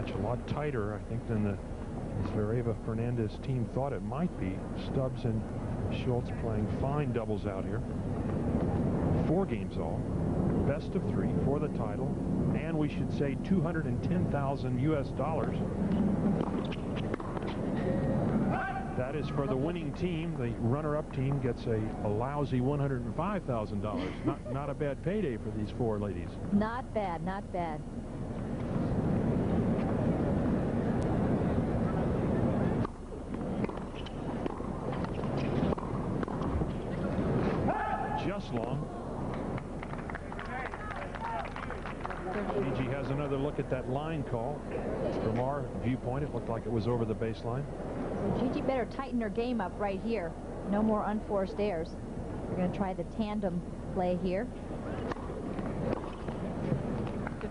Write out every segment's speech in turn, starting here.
Match a lot tighter, I think, than the Zvereva-Fernandez team thought it might be. Stubbs and Schultz playing fine doubles out here. 4 games all. Best of 3 for the title. And we should say $210,000 US. That is for the winning team. The runner-up team gets a lousy $105,000. Not a bad payday for these 4 ladies. Not bad, not bad. Just long. Gigi has another look at that line call. From our viewpoint, it looked like it was over the baseline. So Gigi better tighten her game up right here. No more unforced errors. We're going to try the tandem play here.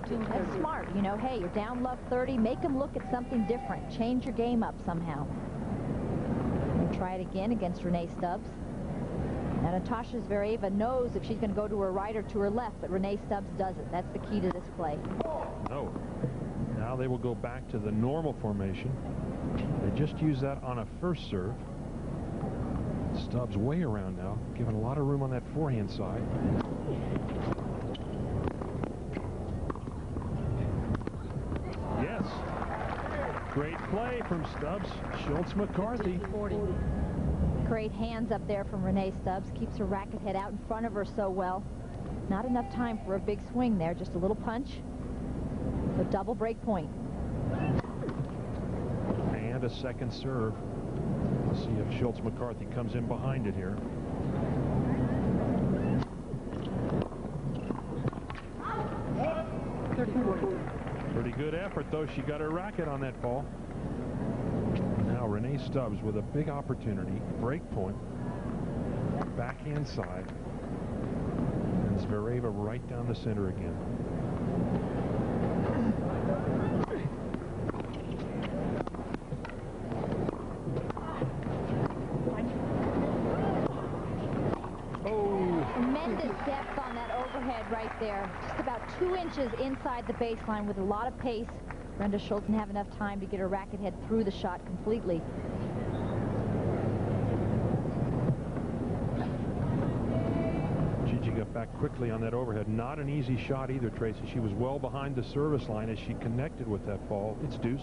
That's smart. You know, hey, you're down love 30. Make them look at something different. Change your game up somehow. And try it again against Renee Stubbs. Now, Natasha Zvereva knows if she's going to go to her right or to her left, but Renee Stubbs doesn't. That's the key to this play. No. Now they will go back to the normal formation. They just use that on a first serve. Stubbs way around now, giving a lot of room on that forehand side. Yes. Great play from Stubbs. Schultz-McCarthy. Great hands up there from Renee Stubbs. Keeps her racket head out in front of her so well. Not enough time for a big swing there. Just a little punch. So double break point. And a second serve. Let's see if Schultz-McCarthy comes in behind it here. Pretty good effort, though. She got her racket on that ball. Now Renee Stubbs with a big opportunity. Break point. Backhand side. And Zvereva right down the center again. Tremendous depth on that overhead right there. Just about 2 inches inside the baseline with a lot of pace. Brenda Schultz didn't have enough time to get her racket head through the shot completely. Gigi got back quickly on that overhead. Not an easy shot either, Tracy. She was well behind the service line as she connected with that ball. It's deuce.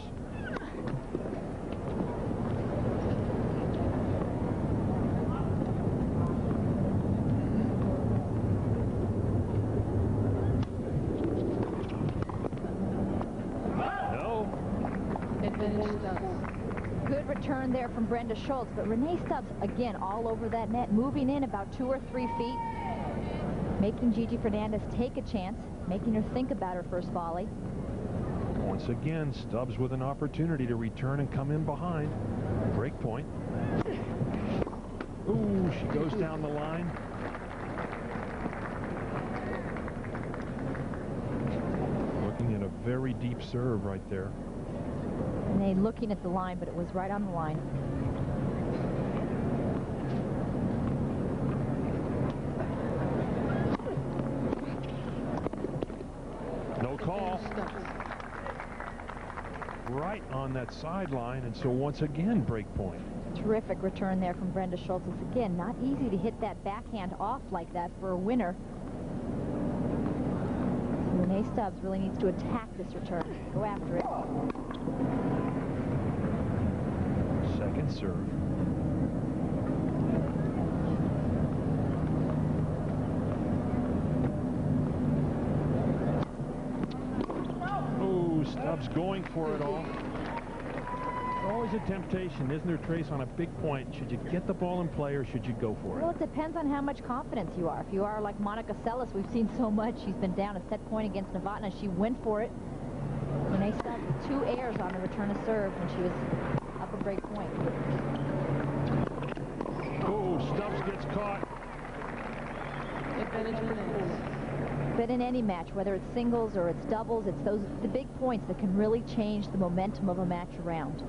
Good return there from Brenda Schultz, but Renee Stubbs again all over that net, moving in about 2 or 3 feet, making Gigi Fernandez take a chance, making her think about her first volley. Once again, Stubbs with an opportunity to return and come in behind. Break point. Ooh, she goes down the line. Looking at a very deep serve right there. Renee looking at the line, but it was right on the line. No call. Right on that sideline, and so once again, break point. Terrific return there from Brenda Schultz. It's again not easy to hit that backhand off like that for a winner. Renee Stubbs really needs to attack this return. Go after it. Second serve. Oh, Stubbs going for it all. Always a temptation, isn't there, Trace, on a big point? Should you get the ball in play or should you go for it? Well, it depends on how much confidence you are. If you are like Monica Seles, we've seen so much. She's been down a set point against Novotna. She went for it. Renee Stubbs with 2 errors on the return of serve when she was up a break point. Oh, Stubbs gets caught. But in any match, whether it's singles or it's doubles, it's the big points that can really change the momentum of a match around.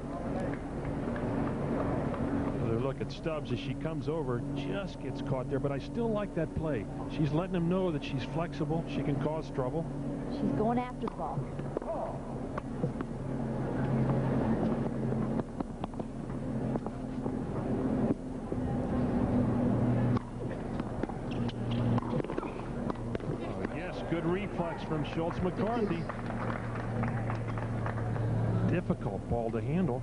Another look at Stubbs as she comes over, just gets caught there, but I still like that play. She's letting him know that she's flexible, she can cause trouble. She's going after the ball. reflex from Schultz-McCarthy. Difficult ball to handle.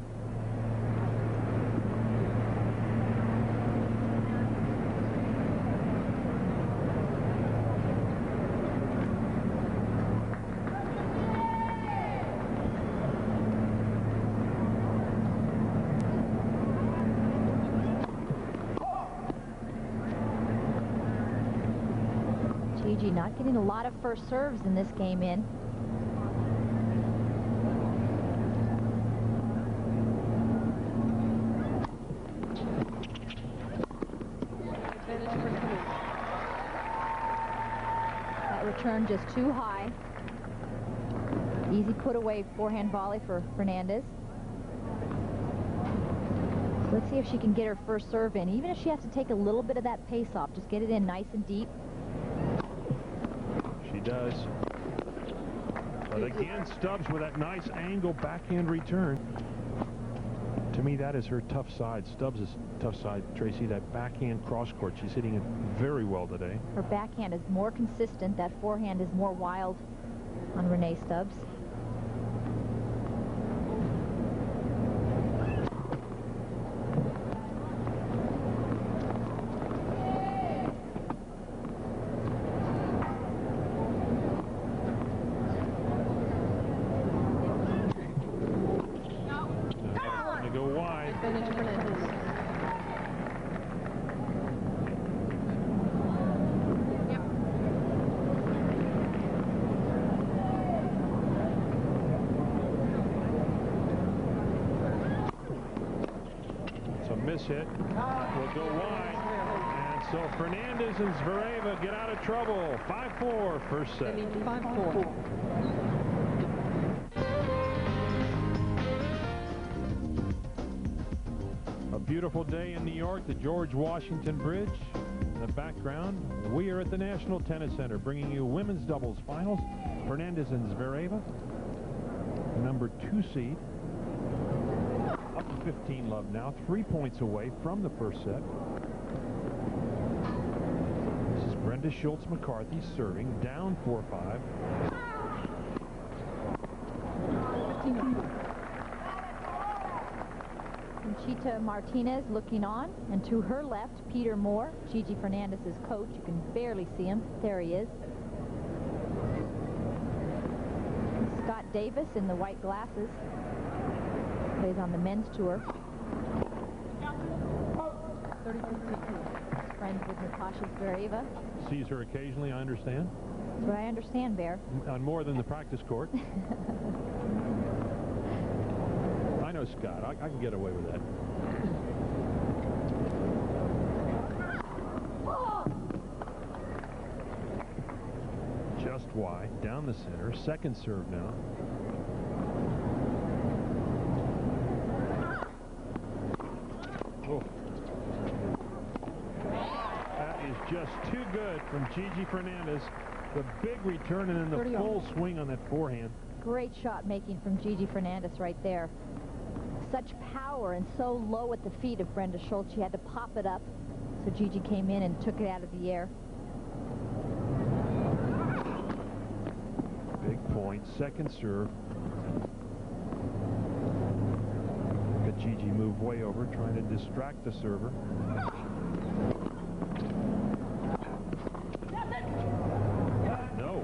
Gigi not getting a lot of first serves in this game in. That return just too high. Easy put away forehand volley for Fernandez. Let's see if she can get her first serve in, even if she has to take a little bit of that pace off. Just get it in nice and deep. She does. But again, Stubbs with that nice angle backhand return. To me, that is her tough side. Stubbs' tough side, Tracy, that backhand cross court. She's hitting it very well today. Her backhand is more consistent. That forehand is more wild on Renee Stubbs. Miss hit will go wide, and so Fernandez and Zvereva get out of trouble. 5-4 first set. 5-4. A beautiful day in New York, the George Washington Bridge. In the background, we are at the National Tennis Center bringing you women's doubles finals. Fernandez and Zvereva, number 2 seed. Up to 15 love now, 3 points away from the first set. This is Brenda Schultz-McCarthy serving, down 4-5. Conchita Martinez looking on, and to her left, Peter Moore, Gigi Fernandez's coach. You can barely see him. There he is. Scott Davis in the white glasses. Plays on the men's tour. Friends with Natasha Zvereva. Sees her occasionally, I understand. That's what I understand, Bear. On more than the practice court. I know Scott. I can get away with that. Just wide, down the center. Second serve now. Oh. That is just too good from Gigi Fernandez. The big return and then the full swing on that forehand. Great shot making from Gigi Fernandez right there. Such power and so low at the feet of Brenda Schultz. She had to pop it up. So Gigi came in and took it out of the air. Big point. Second serve. Gigi move way over, trying to distract the server. No.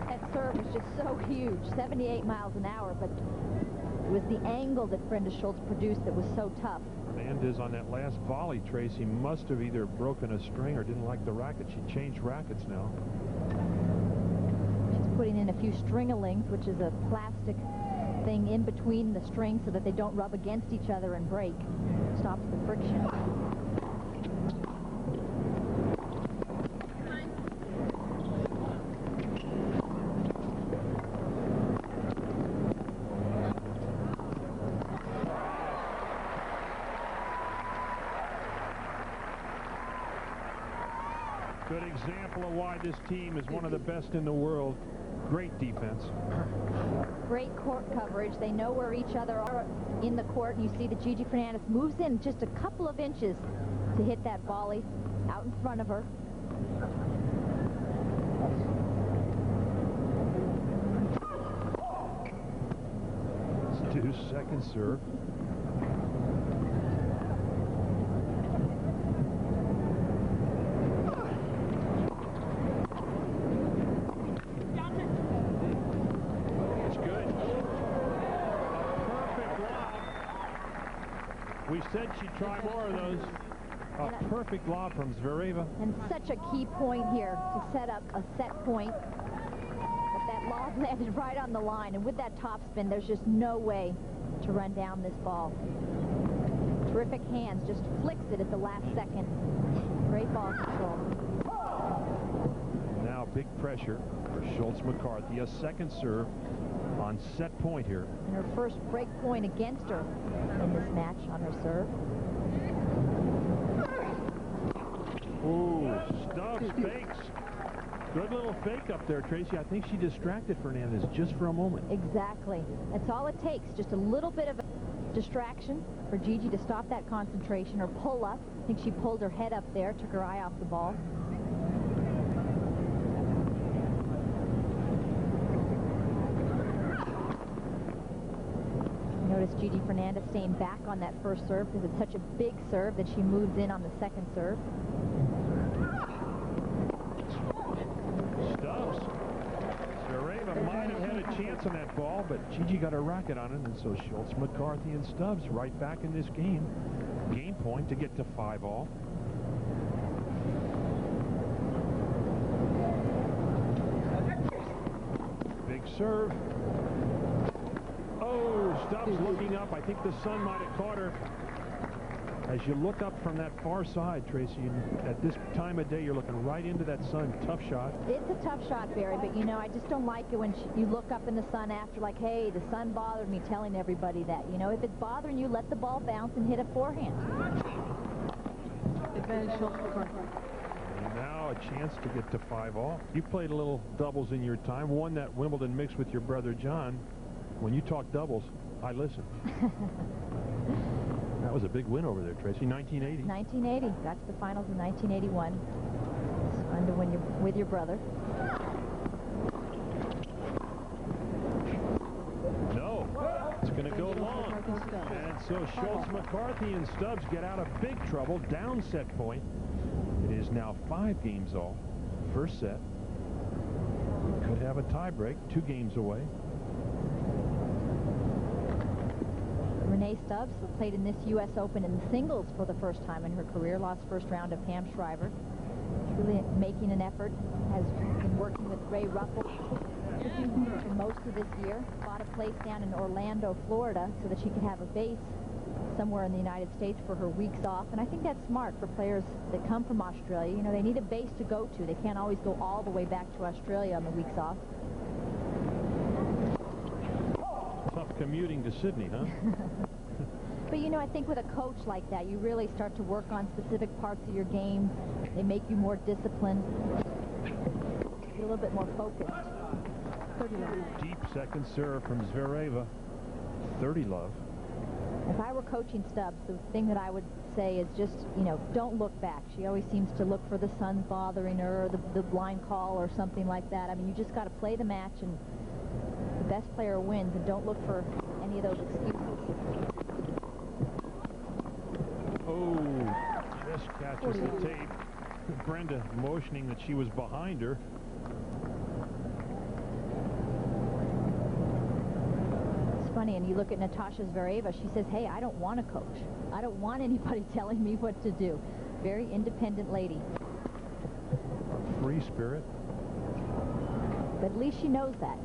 That serve was just so huge, 78 miles an hour, but it was the angle that Brenda Schultz produced that was so tough. Fernandez on that last volley, Tracy, must have either broken a string or didn't like the racket. She changed rackets now. She's putting in a few string-a-lings, which is a plastic thing in between the strings so that they don't rub against each other and break. Stops the friction. Good example of why this team is one of the best in the world. Great defense. Great court coverage. They know where each other are in the court. You see that Gigi Fernandez moves in just a couple of inches to hit that volley out in front of her. second serve. It's good. A perfect lob. We said she'd try more of those. A perfect lob from Zvereva. And such a key point here to set up a set point. But that lob landed right on the line. And with that topspin, there's just no way to run down this ball. Terrific hands. Just flicks it at the last second. Great ball control. Now big pressure for Schultz-McCarthy. A second serve on set point here. And her first break point against her in this match on her serve. Ooh, Stubbs fakes. Good little fake up there, Tracy. I think she distracted Fernandez just for a moment. Exactly. That's all it takes. Just a little bit of a distraction for Gigi to stop that concentration or pull up. I think she pulled her head up there, took her eye off the ball. Notice Gigi Fernandez staying back on that first serve because it's such a big serve that she moves in on the second serve. Stubbs. Zvereva might have had a chance on that ball, but Gigi got a racket on it, and so Schultz-McCarthy and Stubbs right back in this game. Game point to get to 5-all. Big serve. Oh, Stubbs looking up. I think the sun might have caught her. As you look up from that far side, Tracy, at this time of day, you're looking right into that sun. Tough shot. It's a tough shot, Barry, but, you know, I just don't like it when you look up in the sun after, like, hey, the sun bothered me, telling everybody that. You know, if it's bothering you, let the ball bounce and hit a forehand. Advantage Schultz-McCarthy. And now a chance to get to 5-all. You played a little doubles in your time. Won that Wimbledon mix with your brother John. When you talk doubles, I listen. That was a big win over there, Tracy. 1980. 1980. Got to the finals in 1981. It's fun to win with your brother. No. It's going to go long. And so Schultz-McCarthy and Stubbs get out of big trouble. Down set point. It is now 5 games all. First set. Could have a tie break. 2 games away. Renee Stubbs played in this U.S. Open in singles for the first time in her career. Lost first round of Pam Shriver. She's really making an effort. Has been working with Ray Ruffle for most of this year. Bought a place down in Orlando, Florida, so that she could have a base somewhere in the United States for her weeks off. And I think that's smart for players that come from Australia. You know, they need a base to go to. They can't always go all the way back to Australia on the weeks off. Tough commuting to Sydney, huh? But, you know, I think with a coach like that, you really start to work on specific parts of your game. They make you more disciplined, a little bit more focused. 30 love. Deep second serve from Zvereva. 30 love. If I were coaching Stubbs, the thing that I would say is just, you know, don't look back. She always seems to look for the sun bothering her, or the blind call or something like that. I mean, you just got to play the match, and the best player wins, and don't look for any of those excuses. Oh, just catches the tape. Brenda motioning that she was behind her. It's funny, and you look at Natasha Zvereva, she says, hey, I don't want a coach. I don't want anybody telling me what to do. Very independent lady. Free spirit. But at least she knows that.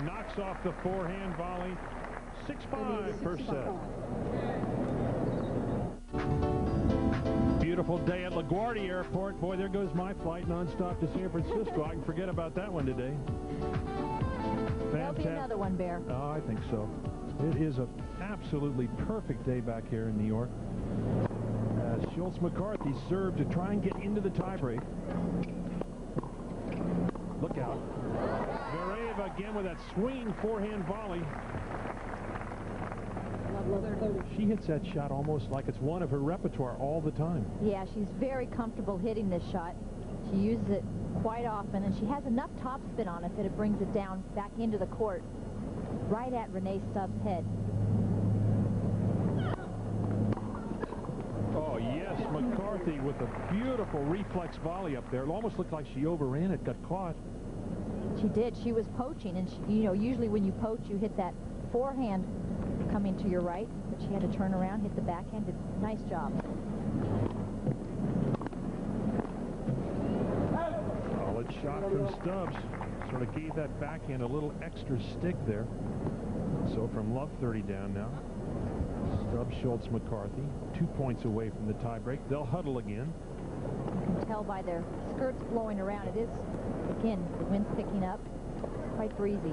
Knocks off the forehand volley. 6-5 first set. Beautiful day at LaGuardia Airport. Boy, there goes my flight nonstop to San Francisco. I can forget about that one today. There'll be another one, Bear. Oh, I think so. It is an absolutely perfect day back here in New York. Schultz-McCarthy served to try and get into the tiebreak. Look out. Zvereva again with that swinging forehand volley. She hits that shot almost like it's one of her repertoire all the time. Yeah, she's very comfortable hitting this shot. She uses it quite often, and she has enough topspin on it that it brings it down back into the court, right at Renee Stubbs' head. Oh, yes, McCarthy with a beautiful reflex volley up there. It almost looked like she overran it, got caught. She did. She was poaching, and she, you know, usually when you poach, you hit that forehand coming to your right, but she had to turn around, hit the backhand. Nice job. Solid shot from Stubbs. Sort of gave that backhand a little extra stick there. So from love 30 down now. Stubbs, Schultz-McCarthy, 2 points away from the tiebreak. They'll huddle again. You can tell by their skirts blowing around. It is, again, the wind's picking up. Quite breezy.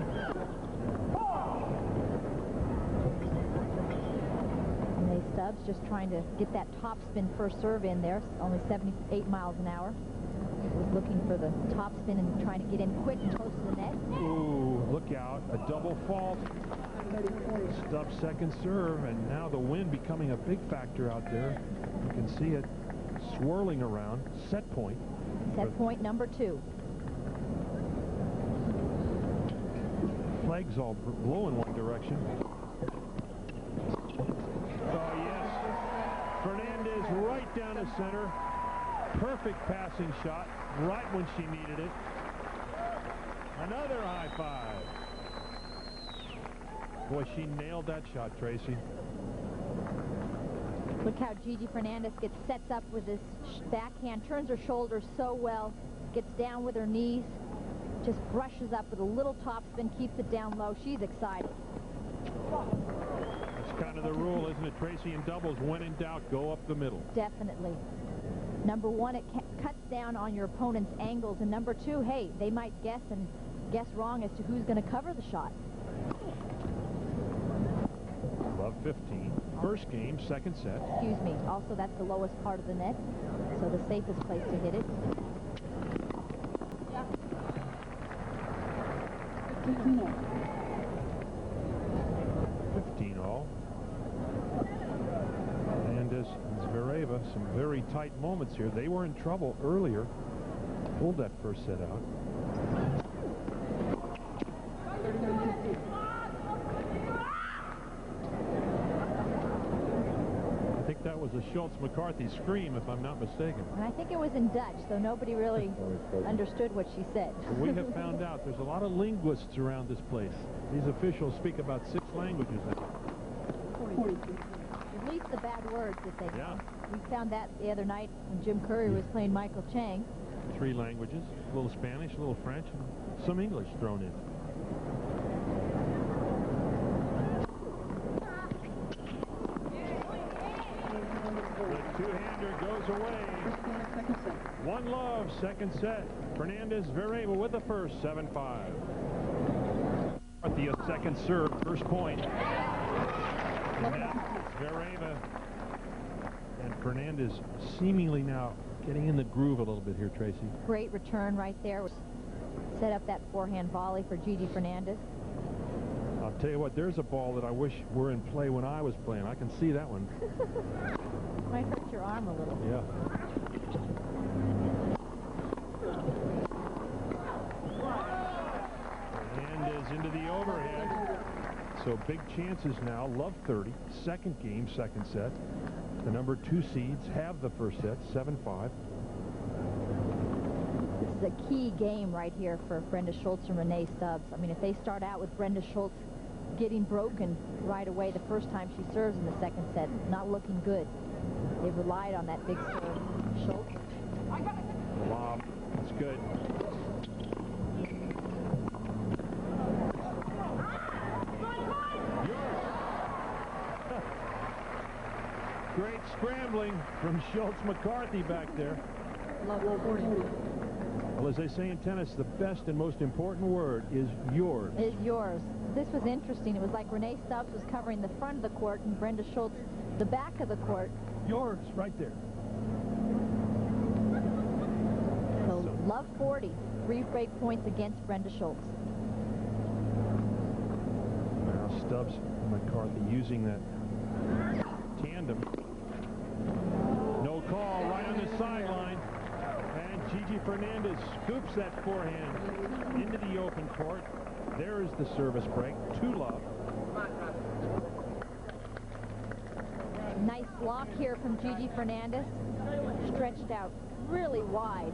Renee Stubbs just trying to get that topspin first serve in there. Only 78 miles an hour. Was looking for the topspin and trying to get in quick and close to the net. Ooh, look out. A double fault. Stubbs' second serve, and now the wind becoming a big factor out there. You can see it swirling around. Set point. Set point number 2. Flags all blow in one direction. Oh, yes. Fernandez right down the center. Perfect passing shot right when she needed it. Another high five. Boy, she nailed that shot, Tracy. Look how Gigi Fernandez sets up with this backhand, turns her shoulders so well, gets down with her knees, just brushes up with a little topspin, keeps it down low. She's excited. That's kind of the rule, isn't it, Tracy? In doubles, when in doubt, go up the middle. Definitely. Number 1, it cuts down on your opponent's angles, and number 2, hey, they might guess wrong as to who's going to cover the shot. Love 15. First game, second set. Excuse me. Also, that's the lowest part of the net, so the safest place to hit it. 15 all. Fernandez and Zvereva, some very tight moments here. They were in trouble earlier. Pulled that first set out. I think that was a Schultz-McCarthy scream, if I'm not mistaken. And I think it was in Dutch, so nobody really understood what she said. We have found out there's a lot of linguists around this place. These officials speak about 6 languages now. 42. At least the bad words that they know. Yeah. We found that the other night when Jim Curry was playing Michael Chang. 3 languages, a little Spanish, a little French, and some English thrown in. The two-hander goes away. 1-love, second set. Fernandez, Zvereva with the first, 7-5. The second serve, first point. Zvereva and Fernandez seemingly now getting in the groove a little bit here, Tracy. Great return right there. Set up that forehand volley for Gigi Fernandez. I'll tell you what, there's a ball that I wish were in play when I was playing. I can see that one. Might hurt your arm a little. Yeah. Fernandez into the overhead. So big chances now. Love 30. Second game, second set. The number 2 seeds have the first set, 7-5. This is a key game right here for Brenda Schultz and Renee Stubbs. I mean, if they start out with Brenda Schultz getting broken right away the first time she serves in the second set, not looking good. They've relied on that big serve. Schultz. Lob. That's good. Great scrambling from Schultz-McCarthy back there. Well, as they say in tennis, the best and most important word is yours. Is yours. This was interesting. It was like Renee Stubbs was covering the front of the court and Brenda Schultz the back of the court. Yours, right there. So, love 40. 3 break points against Brenda Schultz. Now Stubbs and McCarthy using that Tandem. No call, right on the sideline. And Gigi Fernandez scoops that forehand into the open court. There is the service break. 2-love. Nice block here from Gigi Fernandez. Stretched out really wide.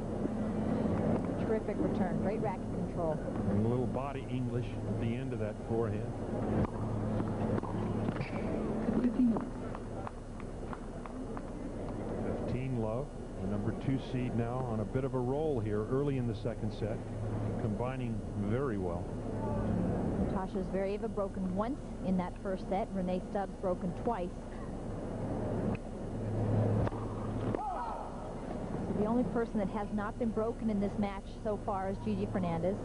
Terrific return. Great racket control. And a little body English at the end of that forehand. 15-love. The number 2 seed now on a bit of a roll here early in the second set. Combining very well. Natasha Zvereva broken once in that first set. Renee Stubbs broken twice. The only person that has not been broken in this match so far is Gigi Fernandez.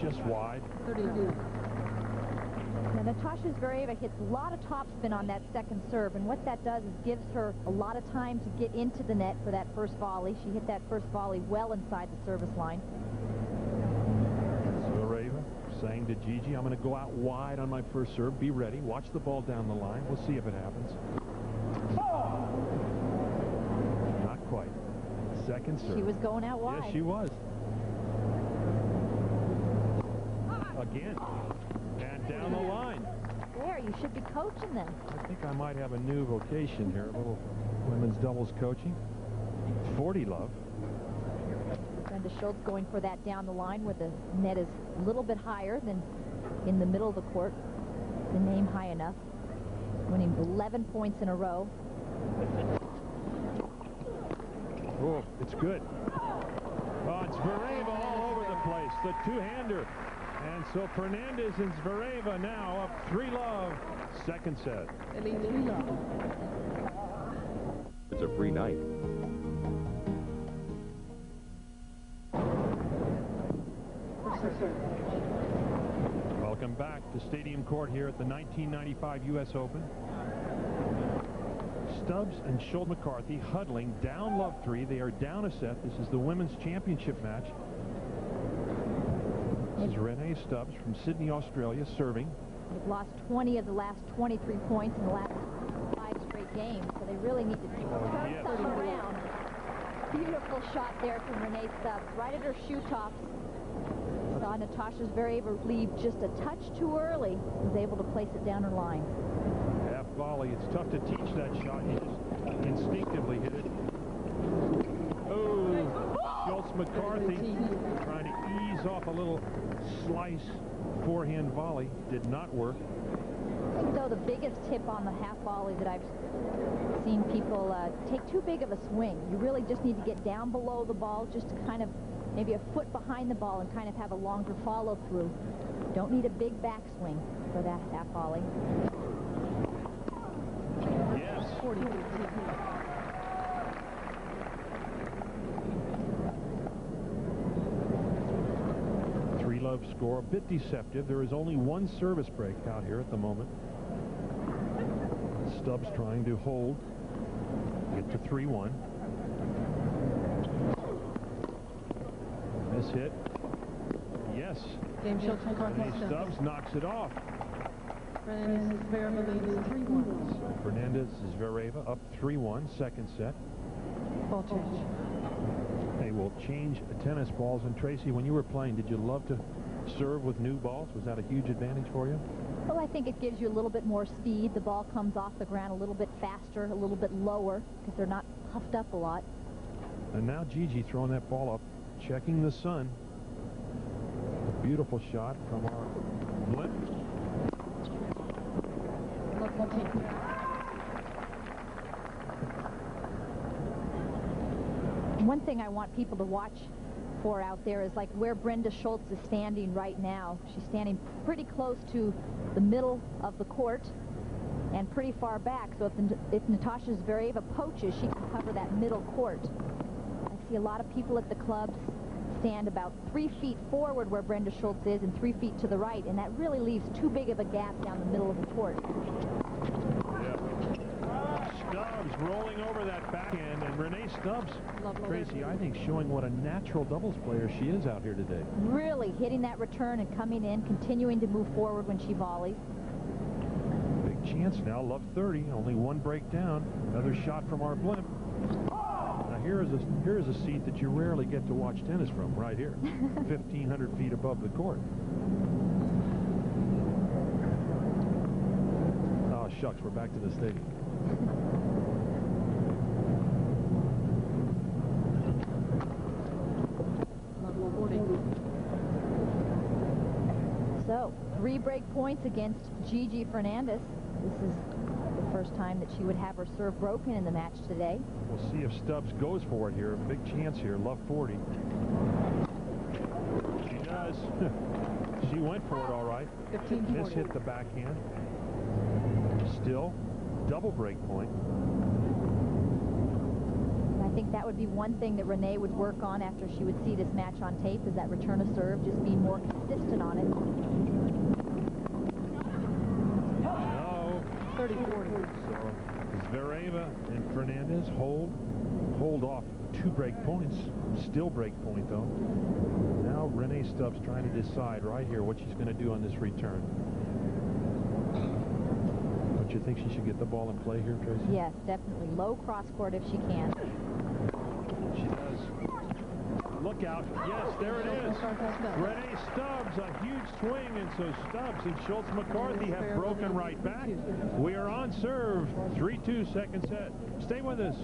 Just wide. 32. Now, Natasha Zvereva hits a lot of topspin on that second serve, and what that does is gives her a lot of time to get into the net for that first volley. She hit that first volley well inside the service line. Zvereva saying to Gigi, I'm going to go out wide on my first serve. Be ready. Watch the ball down the line. We'll see if it happens. Not quite. Second serve. She was going out wide. Yes, she was. Again. And down the line. There, you should be coaching them. I think I might have a new vocation here. A little women's doubles coaching. 40-love. Brenda Schultz going for that down the line where the net is a little bit higher than in the middle of the court. The name high enough. Winning 11 points in a row. Oh, it's good. Oh, it's Zvereva all over the place. The two-hander. And so Fernandez and Zvereva now up 3-love. Second set. It's a free night. Welcome back to Stadium Court here at the 1995 U.S. Open. Stubbs and Schultz-McCarthy huddling down love 3. They are down a set. This is the women's championship match. This is Renee Stubbs from Sydney, Australia, serving. They've lost 20 of the last 23 points in the last 5 straight games, so they really need to turn something around. Beautiful shot there from Renee Stubbs, right at her shoe tops. Saw Natasha Zvereva leave just a touch too early. Was able to place it down her line. Half volley. It's tough to teach that shot. You just instinctively hit it. Oh, Schultz-McCarthy trying to ease off a little slice forehand volley. Did not work. I think, though, the biggest tip on the half volley that I've seen people take too big of a swing. You really just need to get down below the ball, just to kind of maybe a foot behind the ball and kind of have a longer follow through. Don't need a big backswing for that half volley. Yes. 3-love score, a bit deceptive. There is only one service break out here at the moment. Stubbs trying to hold, get to 3-1. Miss hit. Yes. Renee Stubbs knocks it off. Fernandez leads 3-1. So Fernandez is Zvereva up 3-1, second set. Ball change. They will change tennis balls. And Tracy, when you were playing, did you love to serve with new balls? Was that a huge advantage for you? Well, I think it gives you a little bit more speed. The ball comes off the ground a little bit faster, a little bit lower, because they're not puffed up a lot. And now Gigi throwing that ball up, checking the sun. A beautiful shot from our blip. One thing I want people to watch for out there is like where Brenda Schultz is standing right now. She's standing pretty close to the middle of the court and pretty far back. So if Natasha Zvereva poaches, she can cover that middle court. I see a lot of people at the clubs stand about 3 feet forward where Brenda Schultz is and 3 feet to the right, and that really leaves too big of a gap down the middle of the court. Yeah. Stubbs rolling over that backhand, and Renee Stubbs, Love Tracy, I think showing what a natural doubles player she is out here today. Really hitting that return and coming in, continuing to move forward when she volleys. Big chance now, love 30, only one break down. Another shot from our blimp. Now here is a seat that you rarely get to watch tennis from, right here, 1,500 feet above the court. Oh, shucks, we're back to the stadium. So, 3 break points against Gigi Fernandez. This is the first time that she would have her serve broken in the match today. We'll see if Stubbs goes for it here. Big chance here. Love 40. She does. She went for it all right. 15-40. Miss hit the backhand. Still, double break point. I think that would be one thing that Renee would work on after she would see this match on tape, is that return of serve, just being more consistent on it. No. 30-40. So Zvereva and Fernandez hold off 2 break points. Still break point though. Now Renee Stubbs trying to decide right here what she's going to do on this return. Don't you think she should get the ball in play here, Tracy? Yes, definitely. Low cross court if she can. She does. Look out. Yes, there it is. Renee Stubbs, a huge swing, and so Stubbs and Schultz-McCarthy have broken right back. We are on serve. 3-2 second set. Stay with us.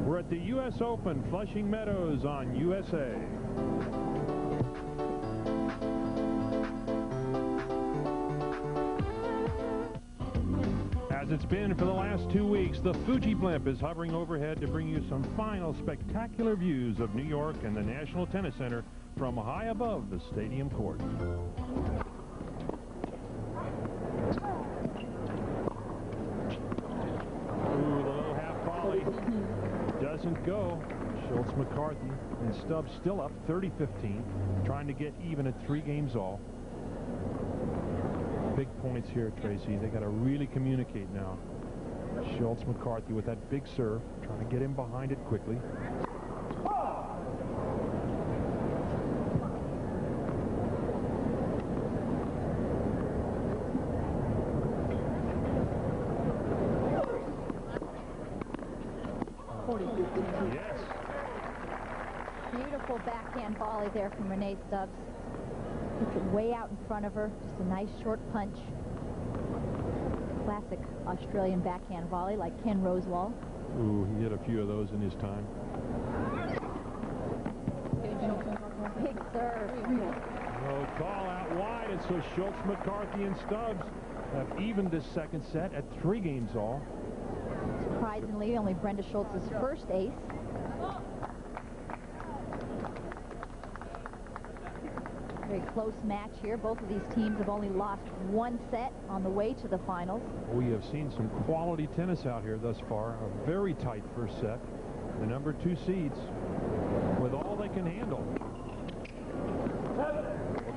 We're at the U.S. Open, Flushing Meadows on USA. As it's been for the last 2 weeks, the Fuji blimp is hovering overhead to bring you some final spectacular views of New York and the National Tennis Center from high above the stadium court. Ooh, the little half volley doesn't go. Schultz-McCarthy and Stubbs still up 30-15, trying to get even at 3 games all. Big points here, Tracy. They got to really communicate now. Schultz-McCarthy with that big serve, trying to get him behind it quickly. Yes. Beautiful backhand volley there from Renee Stubbs. Puts it way out in front of her. Just a nice short punch. Classic Australian backhand volley like Ken Rosewall. Ooh, he hit a few of those in his time. Big serve. Oh, call out wide, and so Schultz-McCarthy and Stubbs have evened this second set at 3 games all. Surprisingly, only Brenda Schultz's first ace. Very close match here. Both of these teams have only lost 1 set on the way to the finals. We have seen some quality tennis out here thus far. A very tight first set. The number 2 seeds with all they can handle.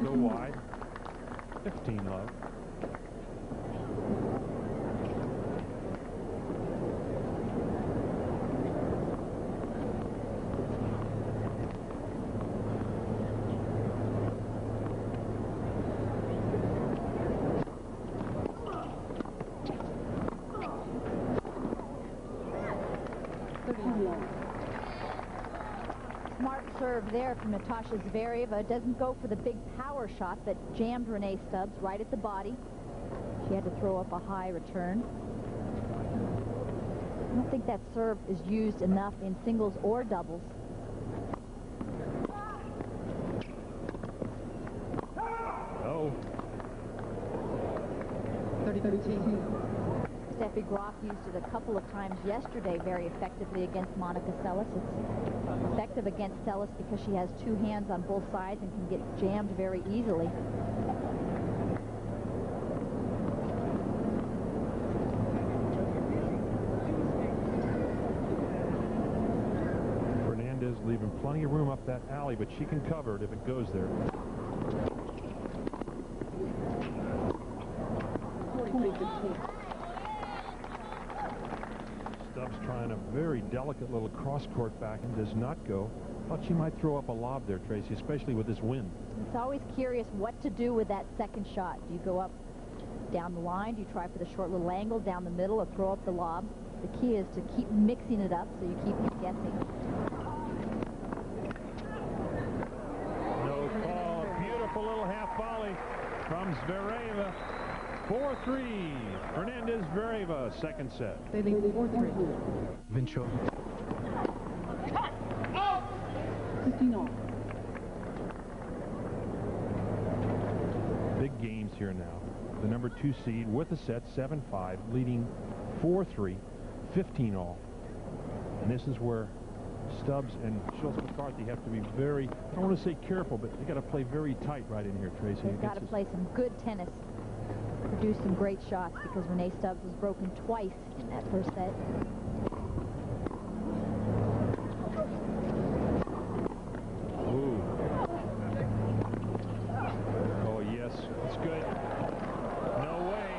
Will go wide. 15 love. Smart serve there from Natasha Zvereva. Doesn't go for the big power shot that jammed Renee Stubbs right at the body. She had to throw up a high return. I don't think that serve is used enough in singles or doubles. Oh. 30-13. Steffi Graf used it a couple of times yesterday very effectively against Monica Seles. It's effective against Seles because she has 2 hands on both sides and can get jammed very easily. Fernandez leaving plenty of room up that alley, but she can cover it if it goes there. 40-15. Stubbs trying and a very delicate little cross-court backhand does not go. Thought she might throw up a lob there, Tracy, especially with this wind. It's always curious what to do with that second shot. Do you go up down the line? Do you try for the short little angle down the middle or throw up the lob? The key is to keep mixing it up so you keep guessing. No call. A beautiful little half volley from Zvereva. 4-3. Fernandez, Zvereva, second set. They lead 4-3. Vincho. 15 all. Big games here now. The number 2 seed with a set, 7-5, leading 4-3, 15 all. And this is where Stubbs and Schultz-McCarthy have to be very, I don't want to say careful, but they got to play very tight right in here, Tracy. They've got to play some good tennis, produce some great shots, because Renee Stubbs was broken twice in that first set. Ooh. Oh, yes, it's good. No way.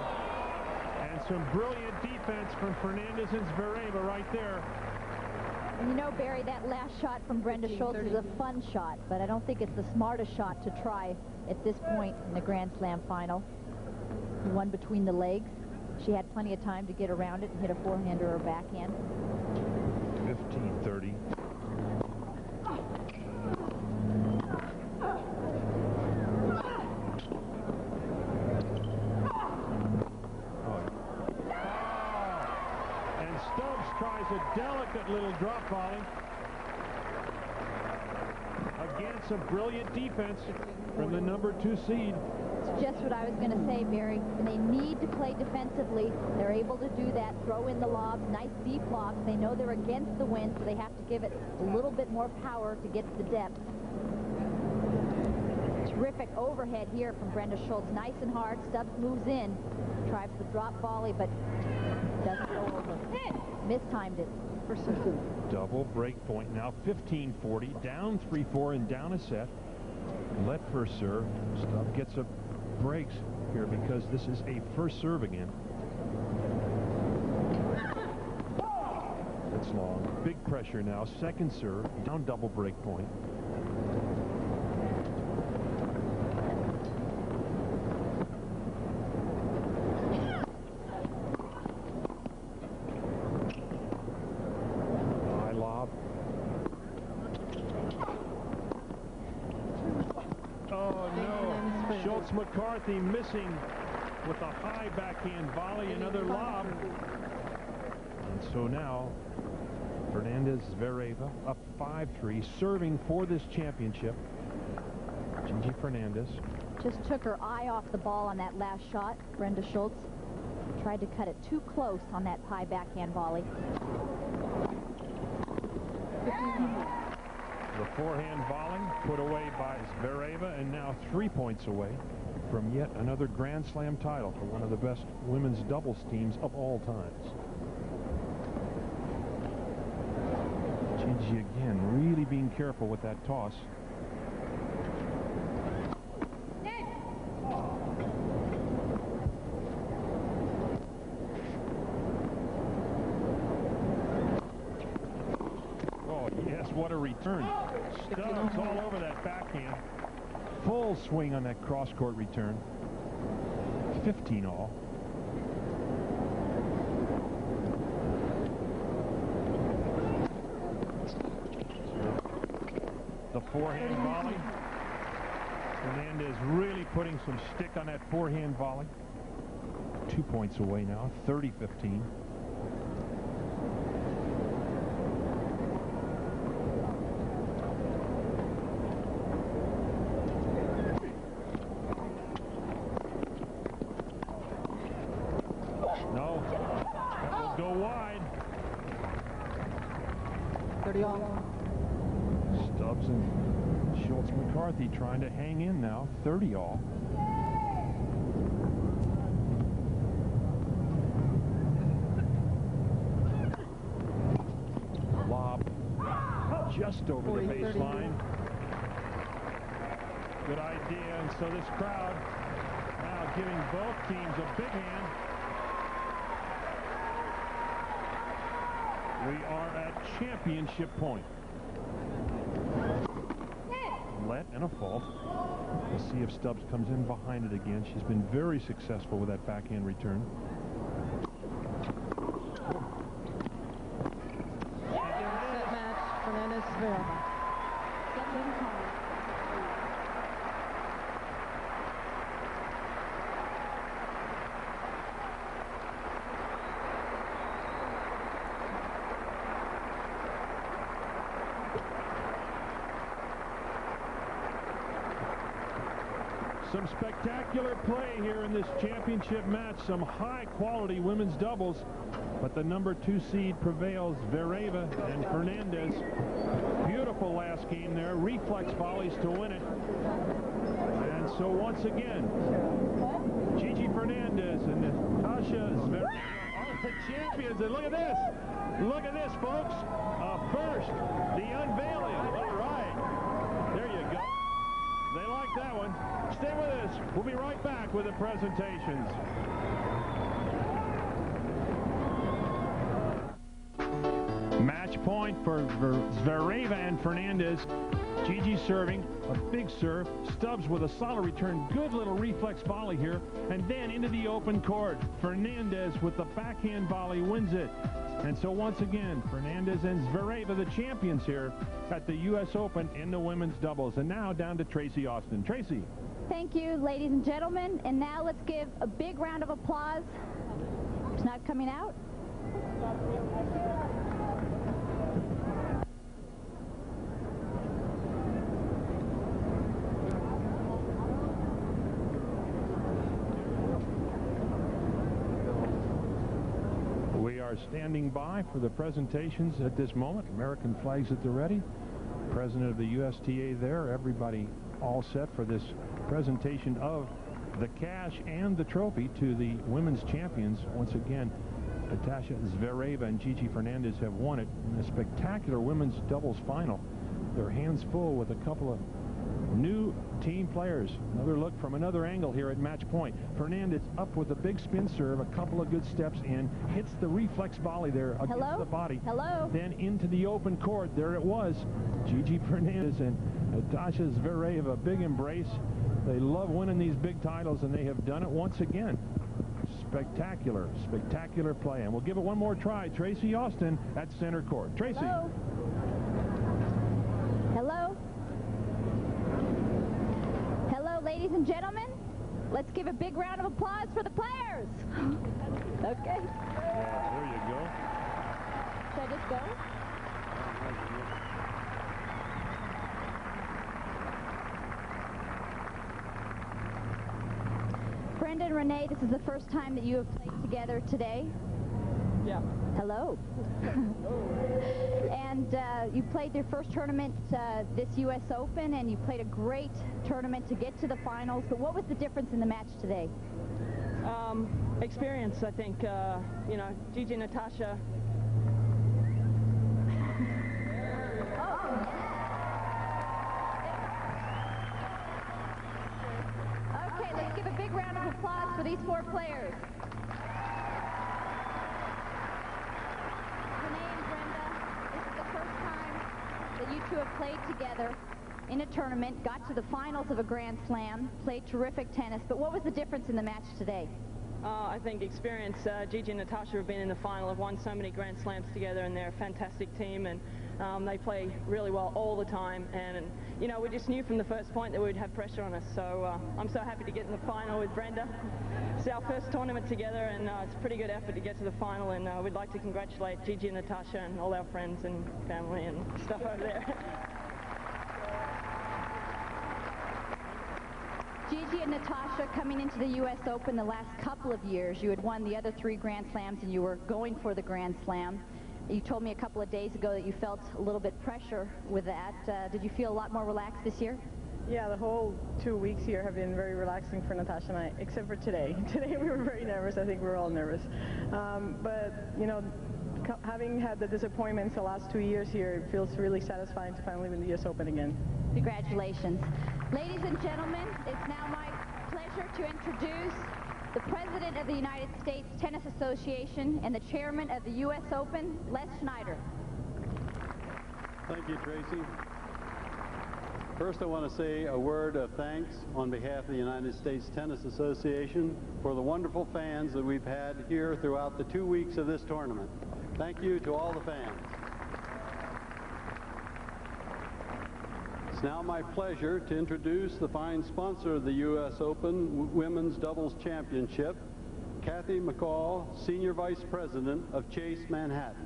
And some brilliant defense from Fernandez and Zvereva right there. And you know, Barry, that last shot from Brenda Schultz is a fun shot, but I don't think it's the smartest shot to try at this point in the Grand Slam final. The one between the legs. She had plenty of time to get around it and hit a forehand or a backhand. 15-30. Tries a delicate little drop volley. Again, some brilliant defense from the number 2 seed. It's just what I was going to say, Barry. When they need to play defensively, they're able to do that. Throw in the lobs, nice deep blocks. They know they're against the wind, so they have to give it a little bit more power to get to the depth. Terrific overhead here from Brenda Schultz. Nice and hard. Stubbs moves in. Tries the drop volley, but doesn't go over. Mistimed it. Double break point now, 15-40, down 3-4 and down a set. Let first serve. Stubbs gets a breaks here because this is a first serve again. It's long. Big pressure now. Second serve, down double break point. Schultz-McCarthy missing with a high backhand volley, another lob. And so now Fernandez, Zvereva up 5-3, serving for this championship. Gigi Fernandez. Just took her eye off the ball on that last shot. Brenda Schultz tried to cut it too close on that high backhand volley. The forehand volley put away by Zvereva, and now 3 points away from yet another Grand Slam title for one of the best women's doubles teams of all times. Gigi again really being careful with that toss. Oh yes, what a return. Stubbs all over that backhand. Full swing on that cross-court return. 15 all. The forehand volley. Fernandez really putting some stick on that forehand volley. 2 points away now, 30-15. No, that will go wide. 30 all. Stubbs and Schultz-McCarthy trying to hang in now, 30 all. Lob just over the baseline. Good idea, and so this crowd now giving both teams a big hand. We are at championship point. Let and a fault. We'll see if Stubbs comes in behind it again. She's been very successful with that backhand return. Set match, Fernandez, Zvereva. Some spectacular play here in this championship match. Some high-quality women's doubles. But the number 2 seed prevails. Zvereva and Fernandez. Beautiful last game there. Reflex volleys to win it. And so once again, Gigi Fernandez and Natasha Zvereva are the champions. And look at this. Look at this, folks. First, the unveiling. All right. There you go. They like that one. Stay with us. We'll be right back with the presentations. Match point for Zvereva and Fernandez. Gigi serving, a big serve. Stubbs with a solid return. Good little reflex volley here. And then into the open court. Fernandez with the backhand volley wins it. And so once again, Fernandez and Zvereva, the champions here at the U.S. Open in the women's doubles. And now down to Tracy Austin. Tracy. Thank you, ladies and gentlemen. And now let's give a big round of applause. It's not coming out. We are standing by for the presentations at this moment. American flags at the ready. President of the USTA there. Everybody all set for this presentation of the cash and the trophy to the women's champions. Once again, Natasha Zvereva and Gigi Fernandez have won it in a spectacular women's doubles final. Their hands full with a couple of new team players. Another look from another angle here at match point. Fernandez up with a big spin serve, a couple of good steps in, hits the reflex volley there against the body. Then into the open court. There it was. Gigi Fernandez and Natasha Zvereva, a big embrace. They love winning these big titles, and they have done it once again. Spectacular, spectacular play. And we'll give it one more try. Tracy Austin at center court. Tracy. Hello. Hello. Hello, ladies and gentlemen. Let's give a big round of applause for the players. Okay. Yeah, there you go. Should I just go? Brenda and Renee, this is the first time that you have played together today. Yeah. Hello. And you played your first tournament this U.S. Open, and you played a great tournament to get to the finals. But what was the difference in the match today? Experience, I think. You know, Gigi and Natasha. Okay, let's give a big round of applause for these 4 players. Renee and Brenda, this is the first time that you 2 have played together in a tournament, got to the finals of a Grand Slam, played terrific tennis. But what was the difference in the match today? I think experience. Gigi and Natasha have been in the final, have won so many Grand Slams together, and they're a fantastic team, and they play really well all the time. And you know, we just knew from the first point that we'd have pressure on us. So I'm so happy to get in the final with Brenda. It's our first tournament together, and it's a pretty good effort to get to the final. And we'd like to congratulate Gigi and Natasha and all our friends and family and stuff over there. Gigi and Natasha, coming into the U.S. Open the last couple of years, you had won the other 3 Grand Slams and you were going for the Grand Slam. You told me a couple of days ago that you felt a little bit pressure with that. Did you feel a lot more relaxed this year? Yeah, the whole 2 weeks here have been very relaxing for Natasha and I, except for today. Today we were very nervous. I think we were all nervous. But, you know, having had the disappointments the last 2 years here, it feels really satisfying to finally win the U.S. Open again. Congratulations. Ladies and gentlemen, it's now my pleasure to introduce the President of the United States Tennis Association and the Chairman of the U.S. Open, Les Schneider. Thank you, Tracy. First, I want to say a word of thanks on behalf of the United States Tennis Association for the wonderful fans that we've had here throughout the 2 weeks of this tournament. Thank you to all the fans. It's now my pleasure to introduce the fine sponsor of the U.S. Open Women's Doubles Championship, Kathy McCall, Senior Vice President of Chase Manhattan.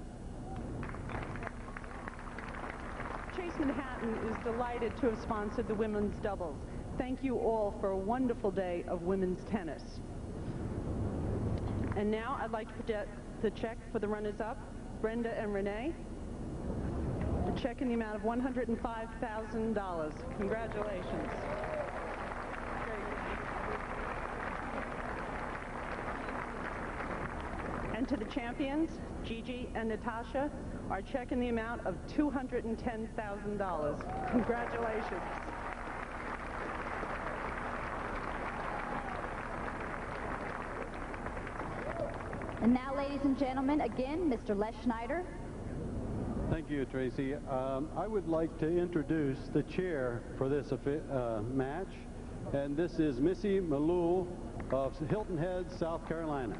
Chase Manhattan is delighted to have sponsored the women's doubles. Thank you all for a wonderful day of women's tennis. And now I'd like to present the check for the runners-up, Brenda and Renee. The check in the amount of $105,000. Congratulations. And to the champions, Gigi and Natasha, our check in the amount of $210,000. Congratulations. And now, ladies and gentlemen, again, Mr. Les Schneider. Thank you, Tracy. I would like to introduce the chair for this match, and this is Missy Malul of Hilton Head, South Carolina.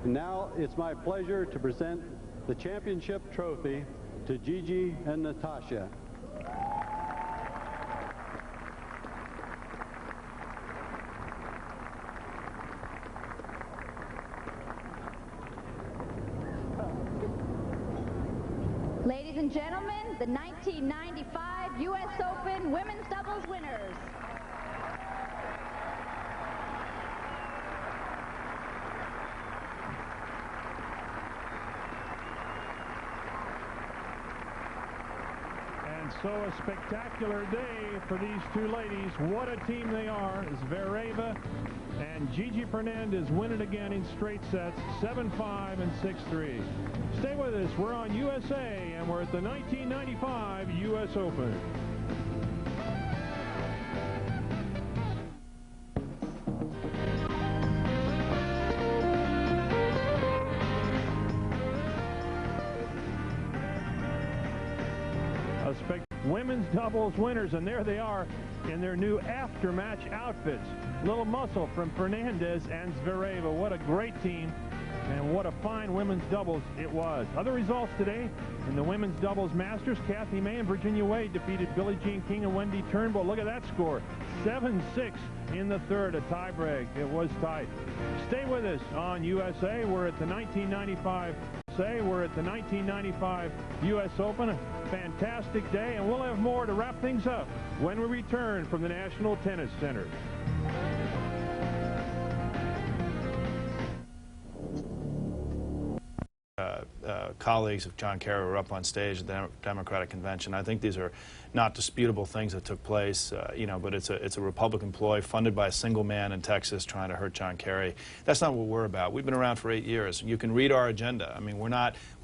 And now it's my pleasure to present the championship trophy to Gigi and Natasha. Ladies and gentlemen, the 1995 U.S. Open Women's Doubles winners. And so a spectacular day for these two ladies. What a team they are. Zvereva and Gigi Fernandez win it again in straight sets, 7-5 and 6-3. Stay with us. We're on USA, and we're at the 1995 U.S. Open. Women's doubles winners, and there they are in their new after-match outfits. Little muscle from Fernandez and Zvereva. What a great team, and what a fine women's doubles it was. Other results today in the women's doubles Masters. Kathy May and Virginia Wade defeated Billie Jean King and Wendy Turnbull. Look at that score, 7-6 in the third, a tie-break. It was tight. Stay with us on USA. We're at the 1995 U.S. Open. A fantastic day, and we'll have more to wrap things up when we return from the National Tennis Center. Colleagues of John Kerry were up on stage at the Democratic Convention. I think these are not disputable things that took place, but it's a Republican ploy funded by a single man in Texas trying to hurt John Kerry. That's not what we're about. We've been around for 8 years. You can read our agenda. I mean,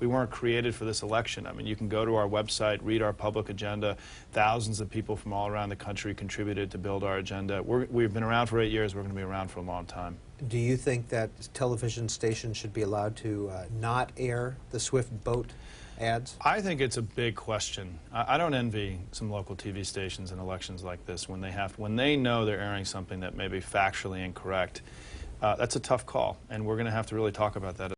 we weren't created for this election. I mean, you can go to our website, read our public agenda. Thousands of people from all around the country contributed to build our agenda. We've been around for 8 years. We're going to be around for a long time. Do you think that television stations should be allowed to not air the Swift boat ads? I think it's a big question. I don't envy some local TV stations in elections like this when they know they're airing something that may be factually incorrect. That's a tough call, and we're going to have to really talk about that.